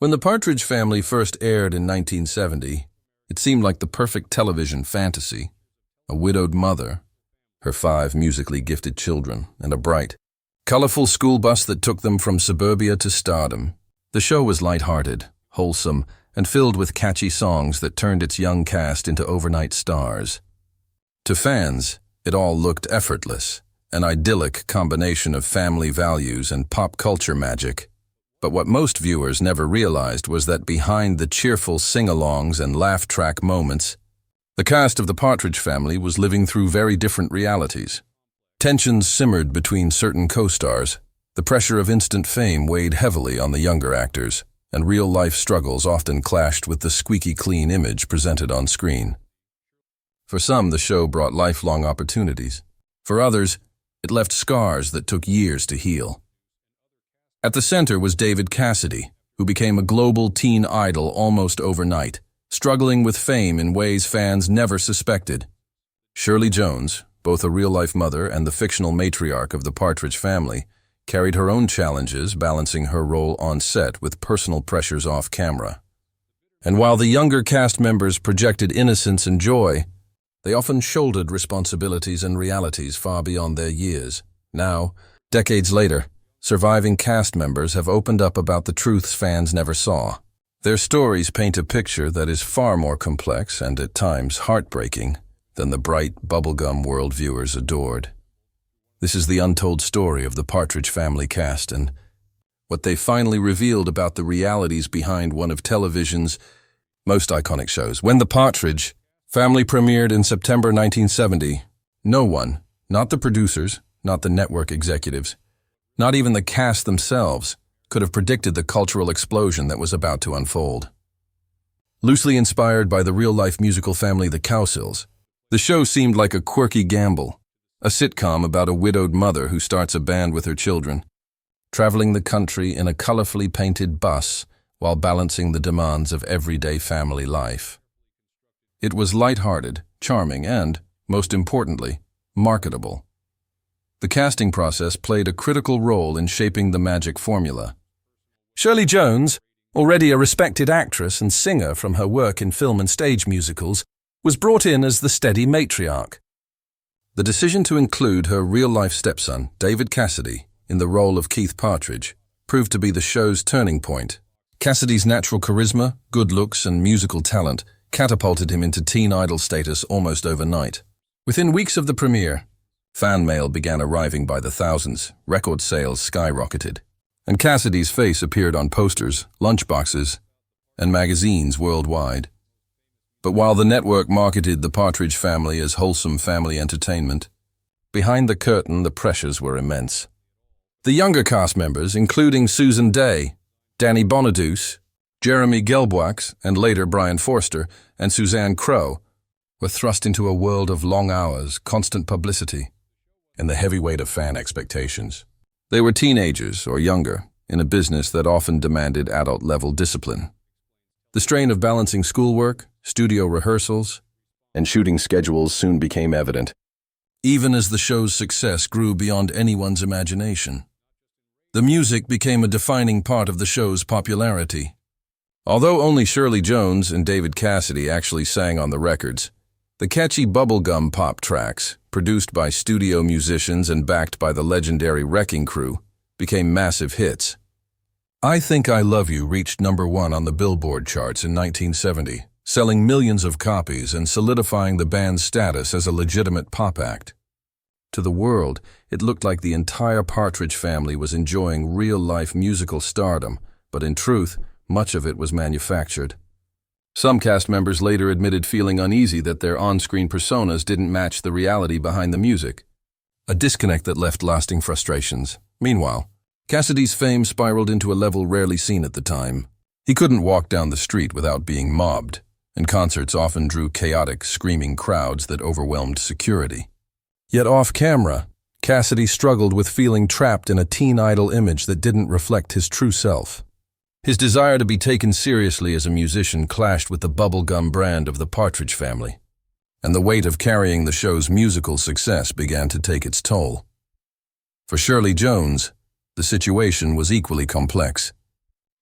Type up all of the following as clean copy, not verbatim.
When the Partridge Family first aired in 1970, it seemed like the perfect television fantasy. A widowed mother, her 5 musically gifted children, and a bright, colorful school bus that took them from suburbia to stardom. The show was lighthearted, wholesome, and filled with catchy songs that turned its young cast into overnight stars. To fans, it all looked effortless, an idyllic combination of family values and pop culture magic. But what most viewers never realized was that behind the cheerful sing-alongs and laugh-track moments, the cast of the Partridge Family was living through very different realities. Tensions simmered between certain co-stars, the pressure of instant fame weighed heavily on the younger actors, and real-life struggles often clashed with the squeaky clean image presented on screen. For some, the show brought lifelong opportunities. For others, it left scars that took years to heal. At the center was David Cassidy, who became a global teen idol almost overnight, struggling with fame in ways fans never suspected. Shirley Jones, both a real-life mother and the fictional matriarch of the Partridge Family, carried her own challenges balancing her role on set with personal pressures off camera. And while the younger cast members projected innocence and joy, they often shouldered responsibilities and realities far beyond their years. Now, decades later, surviving cast members have opened up about the truths fans never saw. Their stories paint a picture that is far more complex and at times heartbreaking than the bright bubblegum world viewers adored. This is the untold story of the Partridge Family cast and what they finally revealed about the realities behind one of television's most iconic shows. When the Partridge Family premiered in September 1970, no one, not the producers, not the network executives, not even the cast themselves, could have predicted the cultural explosion that was about to unfold. Loosely inspired by the real-life musical family The Cowsills, the show seemed like a quirky gamble, a sitcom about a widowed mother who starts a band with her children, traveling the country in a colorfully painted bus while balancing the demands of everyday family life. It was lighthearted, charming, and, most importantly, marketable. The casting process played a critical role in shaping the magic formula. Shirley Jones, already a respected actress and singer from her work in film and stage musicals, was brought in as the steady matriarch. The decision to include her real-life stepson, David Cassidy, in the role of Keith Partridge proved to be the show's turning point. Cassidy's natural charisma, good looks, and musical talent catapulted him into teen idol status almost overnight. Within weeks of the premiere, fan mail began arriving by the thousands, record sales skyrocketed, and Cassidy's face appeared on posters, lunchboxes, and magazines worldwide. But while the network marketed the Partridge Family as wholesome family entertainment, behind the curtain the pressures were immense. The younger cast members, including Susan Day, Danny Bonaduce, Jeremy Gelbwax, and later Brian Forster, and Suzanne Crowe, were thrust into a world of long hours, constant publicity, and the heavy weight of fan expectations. They were teenagers or younger, in a business that often demanded adult-level discipline. The strain of balancing schoolwork, studio rehearsals, and shooting schedules soon became evident, even as the show's success grew beyond anyone's imagination. The music became a defining part of the show's popularity. Although only Shirley Jones and David Cassidy actually sang on the records, the catchy bubblegum pop tracks, produced by studio musicians and backed by the legendary Wrecking Crew, became massive hits. I Think I Love You reached #1 on the Billboard charts in 1970, selling millions of copies and solidifying the band's status as a legitimate pop act. To the world, it looked like the entire Partridge Family was enjoying real-life musical stardom, but in truth, much of it was manufactured. Some cast members later admitted feeling uneasy that their on-screen personas didn't match the reality behind the music, a disconnect that left lasting frustrations. Meanwhile, Cassidy's fame spiraled into a level rarely seen at the time. He couldn't walk down the street without being mobbed, and concerts often drew chaotic, screaming crowds that overwhelmed security. Yet off-camera, Cassidy struggled with feeling trapped in a teen idol image that didn't reflect his true self. His desire to be taken seriously as a musician clashed with the bubblegum brand of the Partridge Family, and the weight of carrying the show's musical success began to take its toll. For Shirley Jones, the situation was equally complex.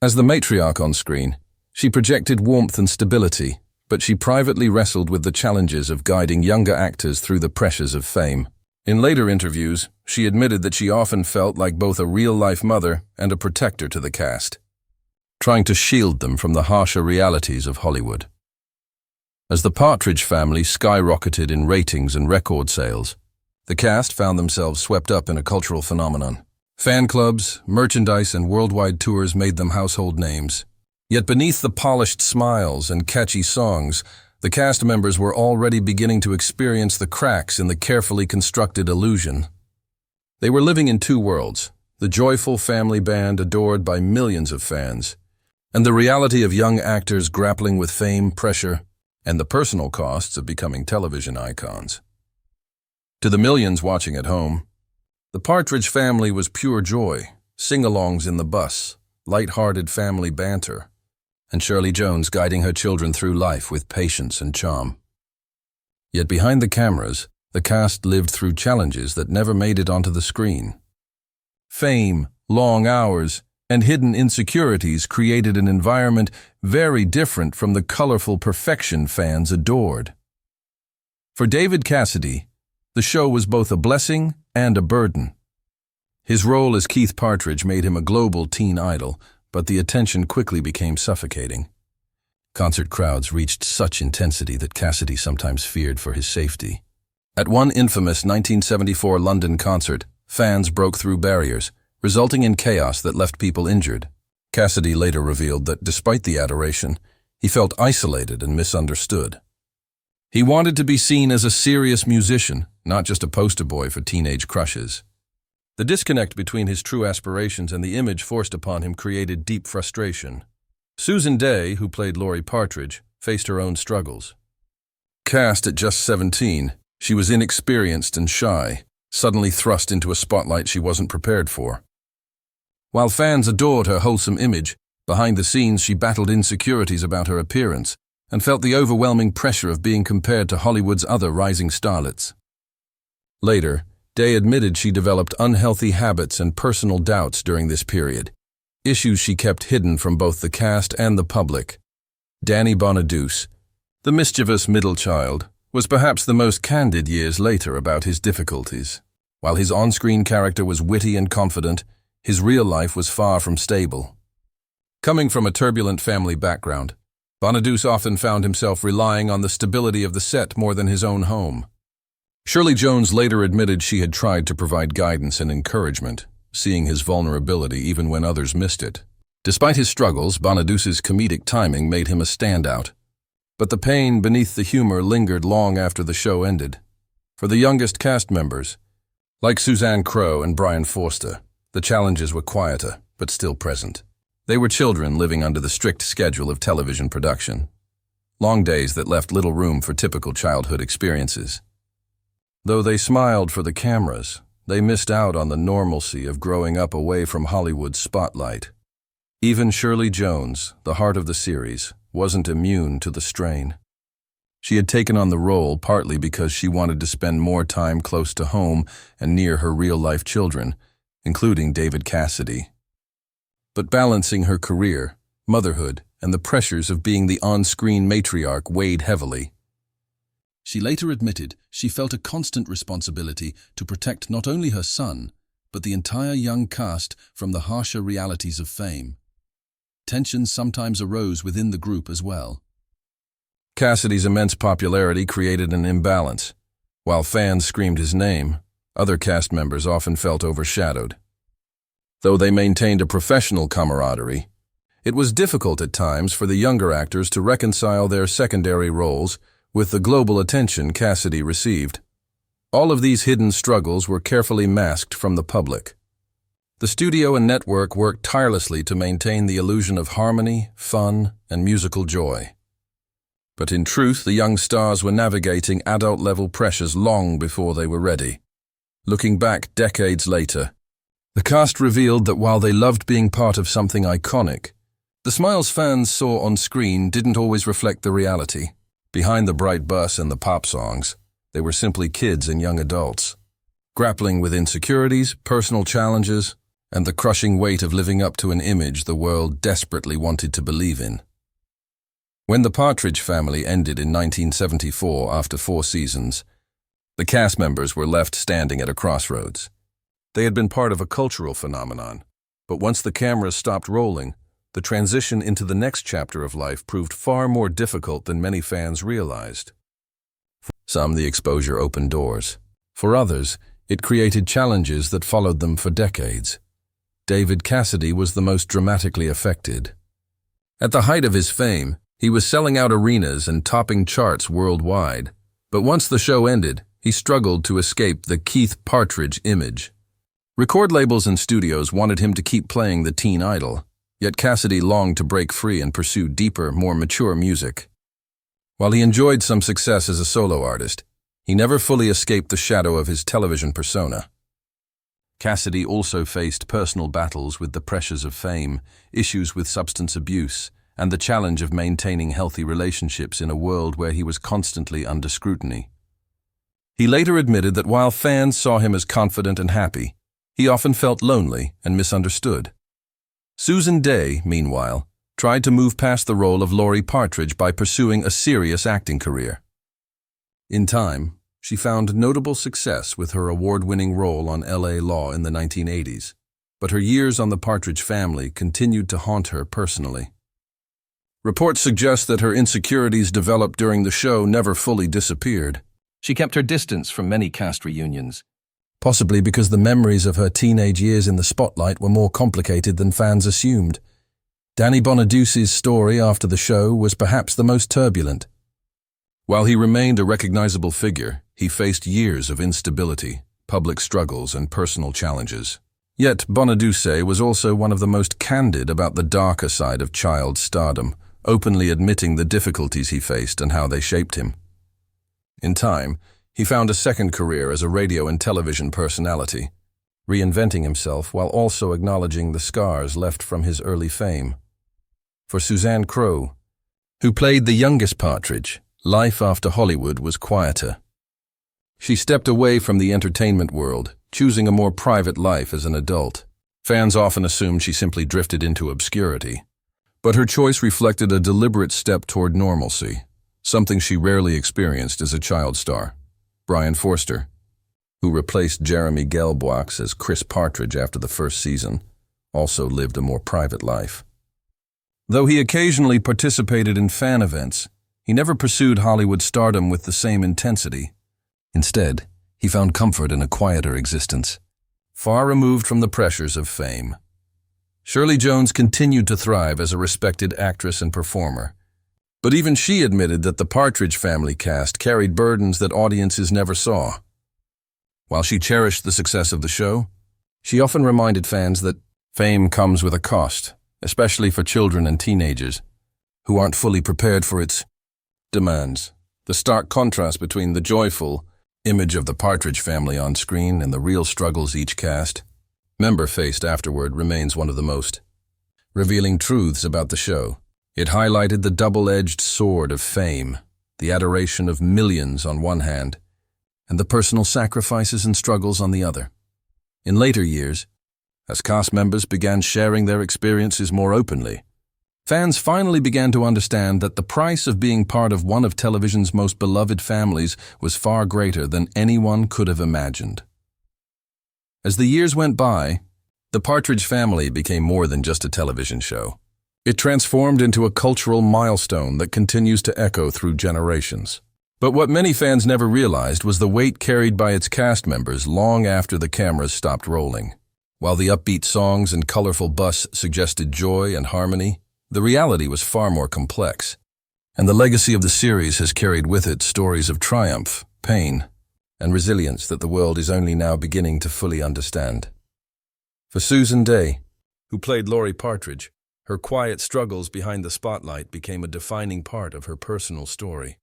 As the matriarch on screen, she projected warmth and stability, but she privately wrestled with the challenges of guiding younger actors through the pressures of fame. In later interviews, she admitted that she often felt like both a real-life mother and a protector to the cast, trying to shield them from the harsher realities of Hollywood. As the Partridge family skyrocketed in ratings and record sales, the cast found themselves swept up in a cultural phenomenon. Fan clubs, merchandise, and worldwide tours made them household names. Yet beneath the polished smiles and catchy songs, the cast members were already beginning to experience the cracks in the carefully constructed illusion. They were living in two worlds, the joyful family band adored by millions of fans, and the reality of young actors grappling with fame, pressure, and the personal costs of becoming television icons. To the millions watching at home, the Partridge family was pure joy, sing-alongs in the bus, light-hearted family banter, and Shirley Jones guiding her children through life with patience and charm. Yet behind the cameras, the cast lived through challenges that never made it onto the screen. Fame, long hours, and hidden insecurities created an environment very different from the colorful perfection fans adored. For David Cassidy, the show was both a blessing and a burden. His role as Keith Partridge made him a global teen idol, but the attention quickly became suffocating. Concert crowds reached such intensity that Cassidy sometimes feared for his safety. At one infamous 1974 London concert, fans broke through barriers, resulting in chaos that left people injured. Cassidy later revealed that despite the adoration, he felt isolated and misunderstood. He wanted to be seen as a serious musician, not just a poster boy for teenage crushes. The disconnect between his true aspirations and the image forced upon him created deep frustration. Susan Day, who played Laurie Partridge, faced her own struggles. Cast at just 17, she was inexperienced and shy, suddenly thrust into a spotlight she wasn't prepared for. While fans adored her wholesome image, behind the scenes she battled insecurities about her appearance and felt the overwhelming pressure of being compared to Hollywood's other rising starlets. Later, Day admitted she developed unhealthy habits and personal doubts during this period, issues she kept hidden from both the cast and the public. Danny Bonaduce, the mischievous middle child, was perhaps the most candid years later about his difficulties. While his on-screen character was witty and confident, his real life was far from stable. Coming from a turbulent family background, Bonaduce often found himself relying on the stability of the set more than his own home. Shirley Jones later admitted she had tried to provide guidance and encouragement, seeing his vulnerability even when others missed it. Despite his struggles, Bonaduce's comedic timing made him a standout. But the pain beneath the humor lingered long after the show ended. For the youngest cast members, like Suzanne Crowe and Brian Forster, the challenges were quieter, but still present. They were children living under the strict schedule of television production. Long days that left little room for typical childhood experiences. Though they smiled for the cameras, they missed out on the normalcy of growing up away from Hollywood's spotlight. Even Shirley Jones, the heart of the series, wasn't immune to the strain. She had taken on the role partly because she wanted to spend more time close to home and near her real-life children, including David Cassidy. But balancing her career, motherhood, and the pressures of being the on-screen matriarch weighed heavily. She later admitted she felt a constant responsibility to protect not only her son, but the entire young cast from the harsher realities of fame. Tensions sometimes arose within the group as well. Cassidy's immense popularity created an imbalance. While fans screamed his name, other cast members often felt overshadowed. Though they maintained a professional camaraderie, it was difficult at times for the younger actors to reconcile their secondary roles with the global attention Cassidy received. All of these hidden struggles were carefully masked from the public. The studio and network worked tirelessly to maintain the illusion of harmony, fun, and musical joy. But in truth, the young stars were navigating adult-level pressures long before they were ready. Looking back decades later, the cast revealed that while they loved being part of something iconic, the smiles fans saw on screen didn't always reflect the reality. Behind the bright bus and the pop songs, they were simply kids and young adults, grappling with insecurities, personal challenges, and the crushing weight of living up to an image the world desperately wanted to believe in. When the Partridge family ended in 1974 after 4 seasons, the cast members were left standing at a crossroads. They had been part of a cultural phenomenon, but once the cameras stopped rolling, the transition into the next chapter of life proved far more difficult than many fans realized. For some, the exposure opened doors. For others, it created challenges that followed them for decades. David Cassidy was the most dramatically affected. At the height of his fame, he was selling out arenas and topping charts worldwide. But once the show ended, he struggled to escape the Keith Partridge image. Record labels and studios wanted him to keep playing the teen idol, yet Cassidy longed to break free and pursue deeper, more mature music. While he enjoyed some success as a solo artist, he never fully escaped the shadow of his television persona. Cassidy also faced personal battles with the pressures of fame, issues with substance abuse, and the challenge of maintaining healthy relationships in a world where he was constantly under scrutiny. He later admitted that while fans saw him as confident and happy, he often felt lonely and misunderstood. Susan Dey, meanwhile, tried to move past the role of Laurie Partridge by pursuing a serious acting career. In time, she found notable success with her award-winning role on L.A. Law in the 1980s, but her years on the Partridge family continued to haunt her personally. Reports suggest that her insecurities developed during the show never fully disappeared. She kept her distance from many cast reunions, possibly because the memories of her teenage years in the spotlight were more complicated than fans assumed. Danny Bonaduce's story after the show was perhaps the most turbulent. While he remained a recognizable figure, he faced years of instability, public struggles, and personal challenges. Yet Bonaduce was also one of the most candid about the darker side of child stardom, openly admitting the difficulties he faced and how they shaped him. In time, he found a second career as a radio and television personality, reinventing himself while also acknowledging the scars left from his early fame. For Suzanne Crowe, who played the youngest Partridge, life after Hollywood was quieter. She stepped away from the entertainment world, choosing a more private life as an adult. Fans often assumed she simply drifted into obscurity, but her choice reflected a deliberate step toward normalcy, something she rarely experienced as a child star. Brian Forster, who replaced Jeremy Gelboix as Chris Partridge after the first season, also lived a more private life. Though he occasionally participated in fan events, he never pursued Hollywood stardom with the same intensity. Instead, he found comfort in a quieter existence, far removed from the pressures of fame. Shirley Jones continued to thrive as a respected actress and performer, but even she admitted that the Partridge family cast carried burdens that audiences never saw. While she cherished the success of the show, she often reminded fans that fame comes with a cost, especially for children and teenagers, who aren't fully prepared for its demands. The stark contrast between the joyful image of the Partridge family on screen and the real struggles each cast member faced afterward remains one of the most revealing truths about the show. It highlighted the double-edged sword of fame, the adoration of millions on one hand, and the personal sacrifices and struggles on the other. In later years, as cast members began sharing their experiences more openly, fans finally began to understand that the price of being part of one of television's most beloved families was far greater than anyone could have imagined. As the years went by, the Partridge family became more than just a television show. It transformed into a cultural milestone that continues to echo through generations. But what many fans never realized was the weight carried by its cast members long after the cameras stopped rolling. While the upbeat songs and colorful bus suggested joy and harmony, the reality was far more complex, and the legacy of the series has carried with it stories of triumph, pain, and resilience that the world is only now beginning to fully understand. For Susan Dey, who played Laurie Partridge, her quiet struggles behind the spotlight became a defining part of her personal story.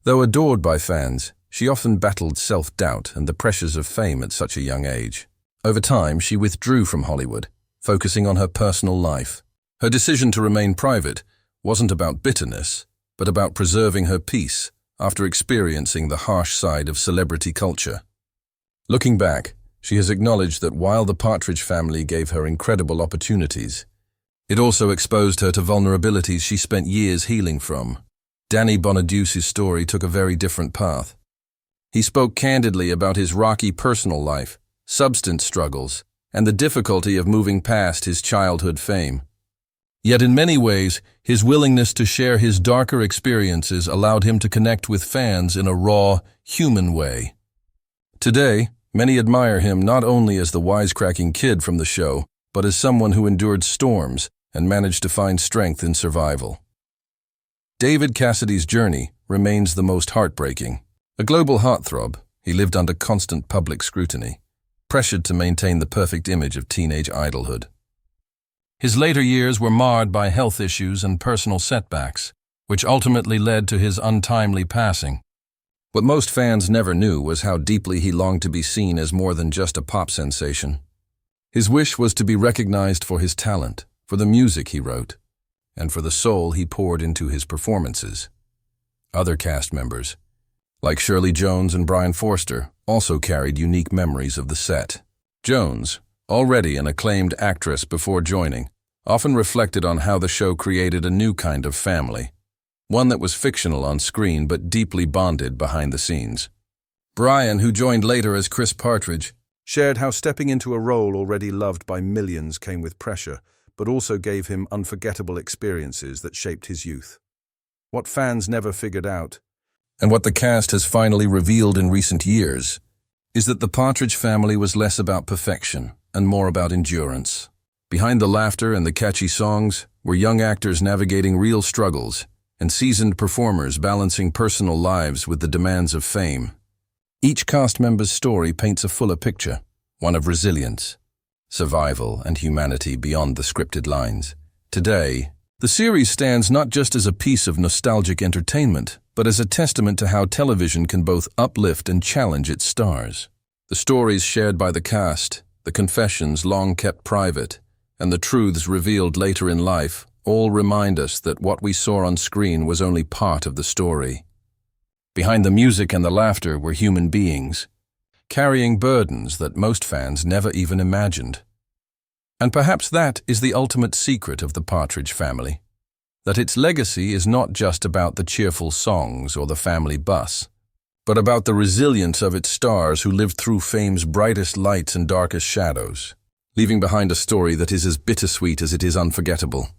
Though adored by fans, she often battled self-doubt and the pressures of fame at such a young age. Over time, she withdrew from Hollywood, focusing on her personal life. Her decision to remain private wasn't about bitterness, but about preserving her peace after experiencing the harsh side of celebrity culture. Looking back, She has acknowledged that while the Partridge family gave her incredible opportunities, it also exposed her to vulnerabilities she spent years healing from. Danny Bonaduce's story took a very different path. He spoke candidly about his rocky personal life, substance struggles, and the difficulty of moving past his childhood fame. Yet in many ways, his willingness to share his darker experiences allowed him to connect with fans in a raw, human way. Today, many admire him not only as the wisecracking kid from the show, but as someone who endured storms and managed to find strength in survival. David Cassidy's journey remains the most heartbreaking. A global heartthrob, he lived under constant public scrutiny, pressured to maintain the perfect image of teenage idolhood. His later years were marred by health issues and personal setbacks, which ultimately led to his untimely passing. What most fans never knew was how deeply he longed to be seen as more than just a pop sensation. His wish was to be recognized for his talent, for the music he wrote, and for the soul he poured into his performances. Other cast members, like Shirley Jones and Brian Forster, also carried unique memories of the set. Jones, already an acclaimed actress before joining, often reflected on how the show created a new kind of family, one that was fictional on screen but deeply bonded behind the scenes. Brian, who joined later as Chris Partridge, shared how stepping into a role already loved by millions came with pressure, but also gave him unforgettable experiences that shaped his youth. What fans never figured out, and what the cast has finally revealed in recent years, is that the Partridge family was less about perfection and more about endurance. Behind the laughter and the catchy songs were young actors navigating real struggles and seasoned performers balancing personal lives with the demands of fame. Each cast member's story paints a fuller picture, one of resilience, survival, and humanity beyond the scripted lines. Today, the series stands not just as a piece of nostalgic entertainment, but as a testament to how television can both uplift and challenge its stars. The stories shared by the cast, the confessions long kept private, and the truths revealed later in life all remind us that what we saw on screen was only part of the story. Behind the music and the laughter were human beings, carrying burdens that most fans never even imagined. And perhaps that is the ultimate secret of the Partridge family, that its legacy is not just about the cheerful songs or the family bus, but about the resilience of its stars who lived through fame's brightest lights and darkest shadows, leaving behind a story that is as bittersweet as it is unforgettable.